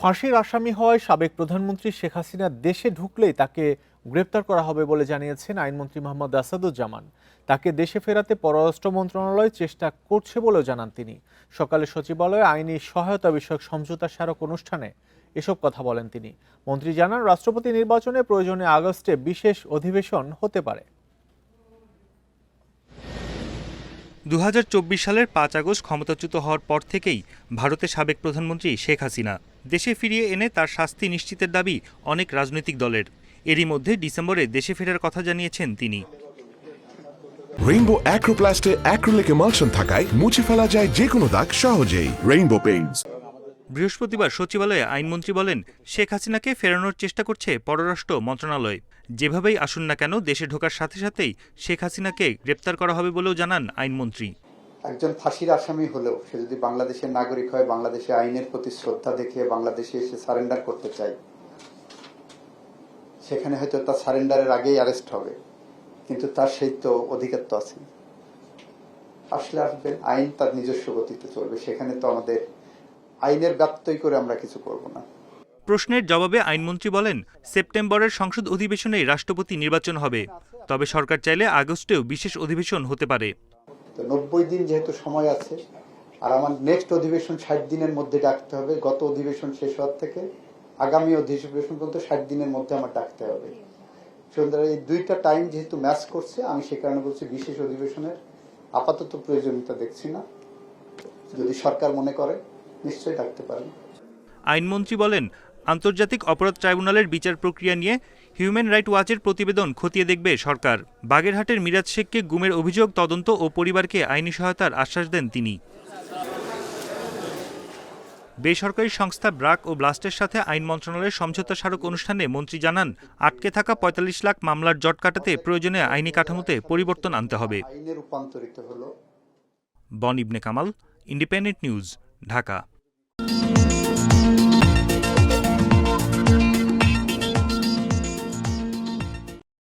ফাঁসির আসামি হওয়ায় সাবেক প্রধানমন্ত্রী শেখ হাসিনা দেশে ঢুকলেই তাকে গ্রেপ্তার করা হবে বলে জানিয়েছেন আইনমন্ত্রী মোহাম্মদ আসাদুজ্জামান। তাকে দেশে ফেরাতে পররাষ্ট্র মন্ত্রণালয় চেষ্টা করছে বলেও জানান তিনি। সকালে সচিবালয়ে আইনি সহায়তা বিষয়ক সমঝোতা স্মারক অনুষ্ঠানে এসব কথা বলেন তিনি। মন্ত্রী জানান, রাষ্ট্রপতি নির্বাচনে প্রয়োজনে আগস্টে বিশেষ অধিবেশন হতে পারে। 2024 সালের 5 আগস্ট ক্ষমতাচ্যুত হওয়ার পর থেকেই ভারতের সাবেক প্রধানমন্ত্রী শেখ হাসিনা দেশে ফিরিয়ে এনে তার শাস্তি নিশ্চিতের দাবি অনেক রাজনৈতিক দলের। এরই মধ্যে ডিসেম্বরে দেশে ফেরার কথা জানিয়েছেন তিনি। রেইনবো অ্যাক্রোপ্লাস্টে অ্যাক্রিলিক এমালশন থাকায় মুছে ফেলা যায় যে কোনো দাগ সহজেই। Rainbow Paints. বৃহস্পতিবার সচিবালয়ে আইনমন্ত্রী বলেন, শেখ হাসিনাকে ফেরানোর চেষ্টা করছে পররাষ্ট্র মন্ত্রণালয়। যেভাবেই আসুন না কেন দেশে ঢোকার সাথে সাথেই শেখ হাসিনাকে গ্রেপ্তার করা হবে বলেও জানান আইনমন্ত্রী। একজন ফাঁসির আসামি হলেও সে যদি বাংলাদেশের নাগরিক হয়, বাংলাদেশে আইনের প্রতি শ্রদ্ধা দেখিয়ে বাংলাদেশে এসে সারেন্ডার করতে চায়, সেখানে হয়তো তার সারেন্ডারের আগেই অ্যারেস্ট হবে, কিন্তু তার সেই তো অধিকার তো আছে। আসলে আসবেন, আইন তার নিজস্ব গতিতে চলবে, সেখানে তো আমাদের আইনের ব্যত্যয় করে আমরা কিছু করব না। প্রশ্নের জবাবে আইনমন্ত্রী বলেন, সেপ্টেম্বরের সংসদ অধিবেশনেই রাষ্ট্রপতি নির্বাচন হবে, তবে সরকার চাইলে আগস্টেও বিশেষ অধিবেশন হতে পারে। তো 90 দিন যেহেতু সময় আছে, আর আমার নেক্সট অধিবেশন 60 দিনের মধ্যে ডাকতে হবে। গত অধিবেশন শেষ হওয়ার থেকে আগামী অধিবেশন পর্যন্ত 60 দিনের মধ্যে আমার ডাকতে হবে। সুতরাং এই দুইটা টাইম যেহেতু ম্যাচ করছে, আমি সে কারণে বলছি বিশেষ অধিবেশনের আপাতত প্রয়োজনীয়তা দেখছি না। যদি সরকার মনে করে নিশ্চয়ই ডাকতে পারেন। আইনমন্ত্রী বলেন, আন্তর্জাতিক অপরাধ ট্রাইব্যুনালের বিচার প্রক্রিয়া নিয়ে হিউম্যান রাইট ওয়াচের প্রতিবেদন খতিয়ে দেখবে সরকার। বাগেরহাটের মিরাজ শেখকে গুমের অভিযোগ তদন্ত ও পরিবারকে আইনি সহায়তার আশ্বাস দেন তিনি। বেসরকারি সংস্থা ব্রাক ও ব্লাস্টের সাথে আইন মন্ত্রণালয়ের সমঝোতা স্মারক অনুষ্ঠানে মন্ত্রী জানান, আটকে থাকা 45 লাখ মামলার জট কাটাতে প্রয়োজনে আইনি কাঠামোতে পরিবর্তন আনতে হবে। আইনে রূপান্তরিত হলো। বন ইবনে কামাল, ইন্ডিপেন্ডেন্ট নিউজ, ঢাকা।